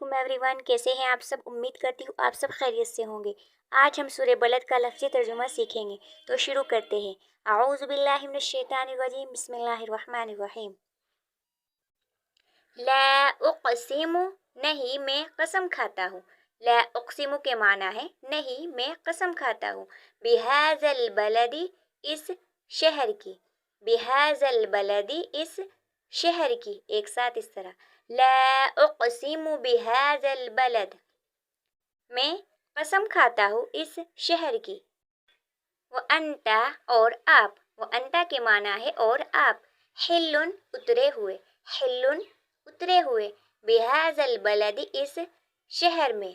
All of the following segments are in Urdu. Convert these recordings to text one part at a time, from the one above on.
علیکم ایوری ون، کیسے ہیں آپ سب؟ امید کرتی ہوں آپ سب خیریت سے ہوں گے۔ آج ہم سورہ بلد کا لفظی ترجمہ سیکھیں گے، تو شروع کرتے ہیں۔ اعوذ باللہ من الشیطان الرجیم، بسم اللہ الرحمن الرحیم۔ لا اقسم، نہیں میں قسم کھاتا ہوں۔ لا اقسم کے معنی ہے نہیں میں قسم کھاتا ہوں۔ بہذا البلد، اس شہر کی۔ بہذا البلد، اس شہر کی۔ ایک ساتھ اس طرح، لا اقسم بہذا البلد، میں قسم کھاتا ہوں اس شہر کی۔ وانت، اور آپ۔ وانت کے معنی ہے اور آپ۔ حل، اترے ہوئے۔ حل، اترے ہوئے۔ بہذا البلد، اس شہر میں۔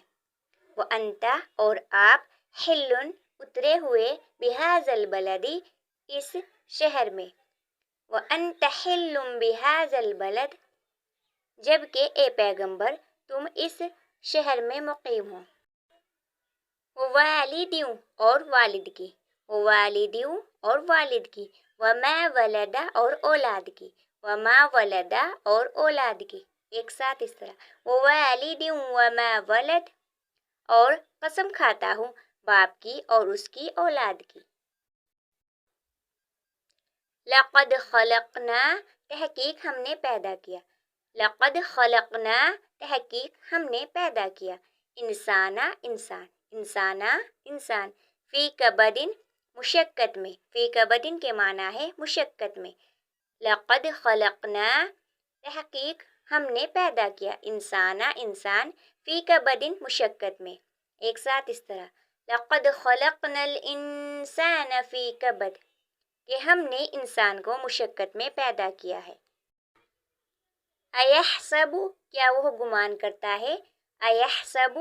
وانت، اور آپ۔ حل، اترے ہوئے۔ بہذا البلد، اس شہر میں۔ وانت حل بہذا البلد، جبکہ اے پیغمبر تم اس شہر میں مقیم ہو۔ والد، اور والد کی۔ والد، اور والد کی۔ وما ولد، اور اولاد کی۔ وما ولد، اور اولاد کی۔ ایک ساتھ اس طرح، والد وما ولد، اور قسم کھاتا ہوں باپ کی اور اس کی اولاد کی۔ لقد خلقنا، تحقیق ہم نے پیدا کیا۔ لقد خلقنا، تحقیق ہم نے پیدا کیا۔ انسانا، انسان۔ انسانا، انسان۔ فی کبد، مشقت میں۔ فی کبد کے معنی ہے مشقت میں۔ لقد خلقنا، تحقیق ہم نے پیدا کیا۔ انسانا، انسان۔ فی کبد، مشقت میں۔ ایک ساتھ اس طرح، لقد خلقنا الانسان فی کبد، کہ ہم نے انسان کو مشقت میں پیدا کیا ہے۔ ایحسب، کیا وہ گمان کرتا ہے۔ ایحسب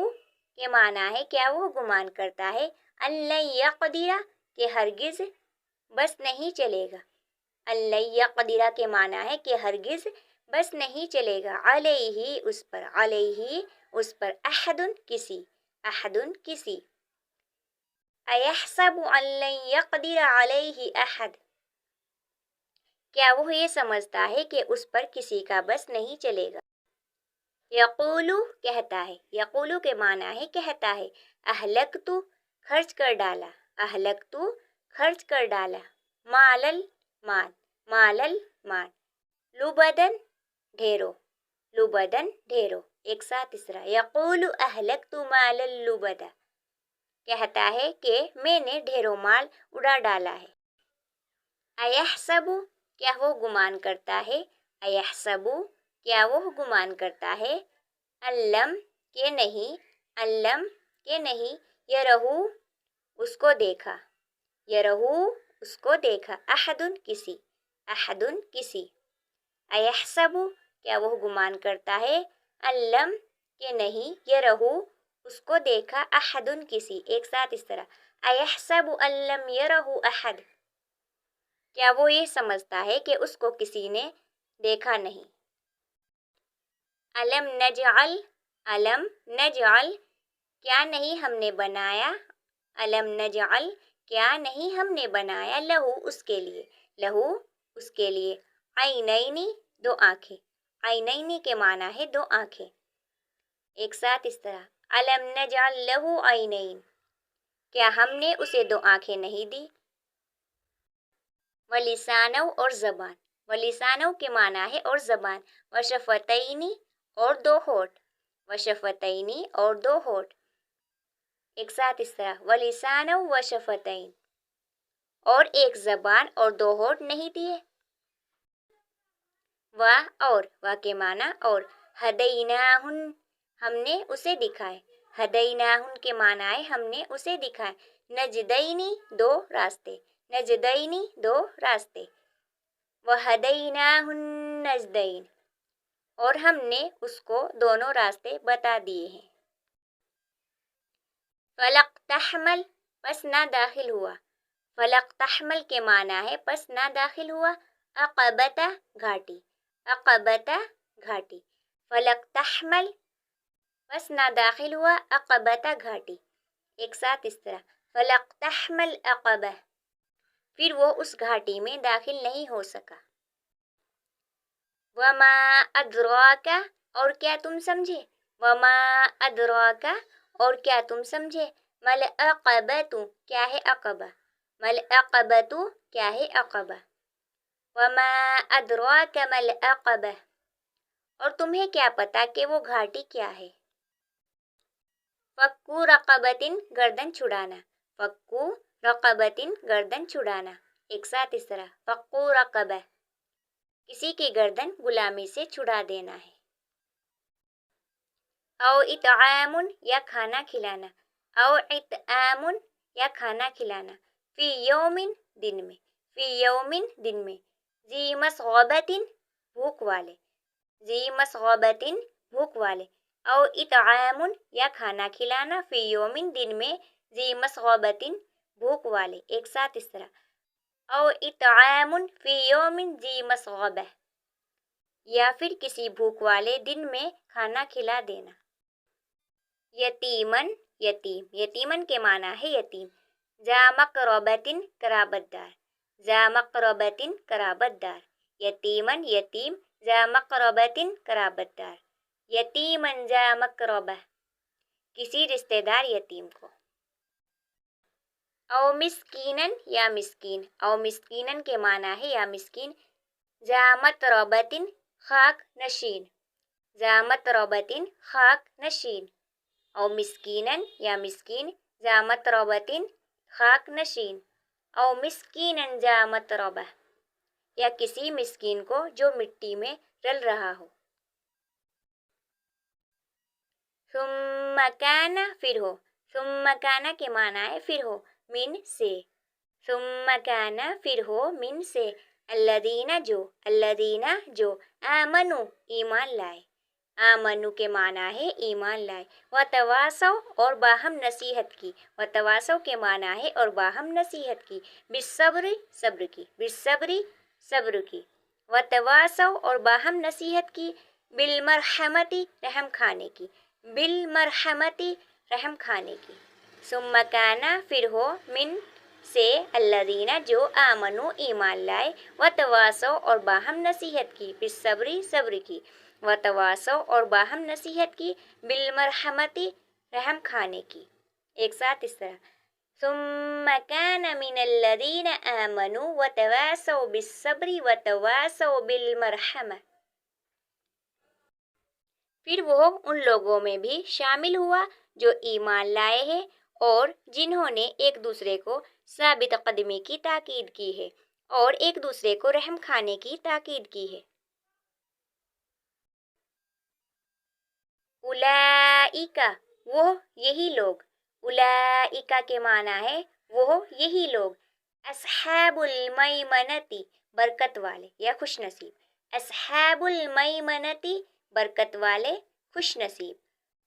کے معنی ہے کیا وہ گمان کرتا ہے۔ ان لن یقدر، کہ ہرگز بس نہیں چلے گا۔ ان لن یقدر کے معنی ہے کہ ہرگز بس نہیں چلے گا۔ علیہ، اس پر۔ علیہ، اس پر۔ احد، کسی۔ احد، کسی۔ ایحسب ان لن یقدر علیہ احد، کیا وہ یہ سمجھتا ہے کہ اس پر کسی کا بس نہیں چلے گا۔ یقول، کہتا ہے۔ یقول کے معنی ہے کہتا ہے۔ اہلکت، خرچ کر ڈالا۔ اہلکت، خرچ کر ڈالا۔ مال المال، مال المال۔ لبدن، ڈھیروں۔ لبدن، ڈھیروں۔ ایک ساتھ اس طرح، یقول اہلکت مال اللبد، کہتا ہے کہ میں نے ڈھیروں مال اڑا ڈالا ہے۔ ایحسب، کیا وہ گمان کرتا ہے۔ ایحسب، کیا وہ گمان کرتا ہے۔ علم، کہ نہیں۔ علم، کہ نہیں۔ یرہ، اس کو دیکھا۔ یرہ، اس کو دیکھا۔ احد، کسی۔ احد، کسی۔ ایحسب، کیا وہ گمان کرتا ہے۔ علم، کہ نہیں۔ یرہ، اس کو دیکھا۔ احد، کسی۔ ایک ساتھ اس طرح، ایحسب ان لم یرہ احد، کیا وہ یہ سمجھتا ہے کہ اس کو کسی نے دیکھا نہیں۔ الم نجعل، الم نجعل، کیا نہیں ہم نے بنایا۔ الم نجعل، کیا نہیں ہم نے بنایا۔ لہو، اس کے لیے۔ لہو، اس کے لیے۔ عینین، دو آنکھیں۔ عینین کے معنی ہے دو آنکھیں۔ ایک ساتھ اس طرح، الم نجعل لہو عینین، کیا ہم نے اسے دو آنکھیں نہیں دی۔ ولسانو، اور زبان۔ ولسانو کے معنی ہے اور زبان۔ وشفتین، اور دو ہونٹ۔ وشفتین، اور دو ہونٹ۔ ایک ساتھ اس طرح، ولسانو وشفتین، اور ایک زبان اور دو ہونٹ نہیں دیے۔ اور کے معنی اور۔ ہدیناہن، ہم نے اسے دکھائے۔ ہدیناہن کے معنی ہے ہم نے اسے دکھائے۔ نجدین، دو راستے۔ نجدین، دو راستے۔ وہدیناہ النجدین، اور ہم نے اس کو دونوں راستے بتا دیے ہیں۔ فلقتحمل، پس نہ داخل ہوا۔ فلقتحمل کے معنی ہے پس نہ داخل ہوا۔ عقبۃ، گھاٹی۔ عقبۃ، گھاٹی۔ فلقتحمل، پس نہ داخل ہوا۔ عقبۃ، گھاٹی۔ ایک ساتھ اس طرح، فلقتحمل عقبہ، پھر وہ اس گھاٹی میں داخل نہیں ہو سکا۔ وما ادراک، اور کیا تم سمجھے۔ وما ادراک اور کیا تم سمجھے، مل عقبۃ کیا ہے عقبہ، مل عقبۃ کیا ہے عقبہ، وما ادراک مل عقبہ اور تمہیں کیا پتا کہ وہ گھاٹی کیا ہے، فکو رقبۃ گردن چھڑانا، فکو رقبۃ گردن چھڑانا، ایک ساتھ اس طرح، فکو رقبہ کسی کی گردن غلامی سے چھڑا دینا ہے، او اطعام یا کھانا کھلانا، او اطعام یا کھانا کھلانا، فی یوم دن میں، فی یوم دن میں، ذی مسغبۃ بھوک والے، ذی مسغبۃ بھوک والے، او اطعام یا کھانا کھلانا، فی یوم دن میں، ذی مسغبۃ بھوک والے، ایک ساتھ اس طرح، او اطعام فی یوم ذی مسغبہ یا پھر کسی بھوک والے دن میں کھانا کھلا دینا، یتیمن یتیم، یتیمن کے معنی ہے یتیم، ذا مقربۃ قرابت دار، ذا مقربۃ قرابت دار، یتیمن یتیم، ذا مقربۃ قرابت دار، یتیمن ذا مقربہ کسی رشتہ دار یتیم کو، او مسکینن یا مسکین، او مسکینن کے معنی ہے یا مسکین، ذا متربۃ خاک نشین، ذا متربۃ خاک نشین، او مسکینن یا مسکین، ذا متربۃ خاک نشین، او مسکینن ذا متربہ یا کسی مسکین کو جو مٹی میں رل رہا ہو، ثم کان پھر ہو، ثم کان کے معنی ہے پھر ہو، من سے، ثم کان پھر ہو، من سے، الذین جو، الذین جو، آمنو ایمان لائے، آمنو کے معنی ہے ایمان لائے، وتواصوا اور باہم نصیحت کی، وتواصوا کے معنی ہے اور باہم نصیحت کی، بالصبر صبر کی، بالصبر صبر کی، وتواصوا اور باہم نصیحت کی، بالمرحمۃ رحم کھانے کی، بالمرحمۃ رحم کھانے کی، ثم کان پھر ہو، من سے، الذین جو، آمنو ایمان لائے، وتواصوا اور باہم نصیحت کی، بالصبر صبر کی، وتواصوا اور باہم نصیحت کی، بالمرحمۃ رحم کھانے کی، ایک ساتھ اس طرح، ثم کان من الذین آمنوا وتواصوا بالصبر وتواصوا بالمرحمہ پھر وہ ان لوگوں میں بھی شامل ہوا جو ایمان لائے ہیں اور جنہوں نے ایک دوسرے کو ثابت قدمی کی تاکید کی ہے اور ایک دوسرے کو رحم کھانے کی تاکید کی ہے، اولئک وہ یہی لوگ، اولئک کے معنی ہے وہ یہی لوگ، اصحاب المیمنۃ برکت والے یا خوش نصیب، اصحاب المیمنۃ برکت والے خوش نصیب،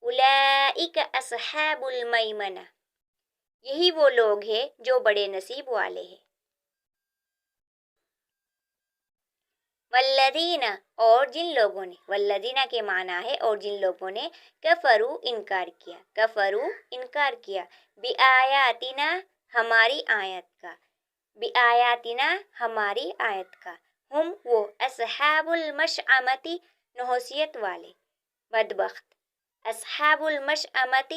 اولئک اصحاب المیمنہ یہی وہ لوگ ہیں جو بڑے نصیب والے ہیں، والذین اور جن لوگوں نے، والذین کے معنی ہے اور جن لوگوں نے، کفروا انکار کیا، کفروا انکار کیا، بآیاتنا ہماری آیت کا، بآیاتنا ہماری آیت کا، ہم وہ، اصحاب المشأمۃ نحوست والے بدبخت، اصحاب المشأمۃ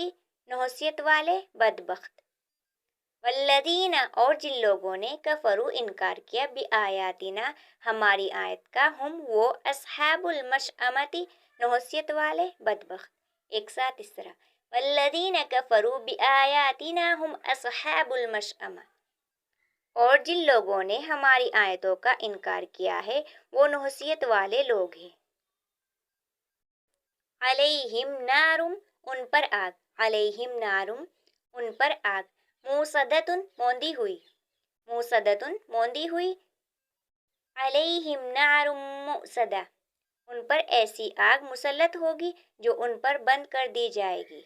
نحوست والے بدبخت، والذین اور جن لوگوں نے، کفروا انکار کیا، بآیاتنا ہماری آیت کا، ہم وہ، اصحاب المشأمۃ نحوست والے بدبخت، ایک ساتھ اس طرح، والذین کفروا بآیاتنا ہم اصحاب المشأمہ اور جن لوگوں نے ہماری آیتوں کا انکار کیا ہے وہ نحوست والے لوگ ہیں، علیہم نار ان پر آگ، علیہم نار ان پر آگ، موصدۃ موندی ہوئی، موصدۃ موندی ہوئی، علیہم نار مؤصدہ ان پر ایسی آگ مسلط ہوگی جو ان پر بند کر دی جائے گی،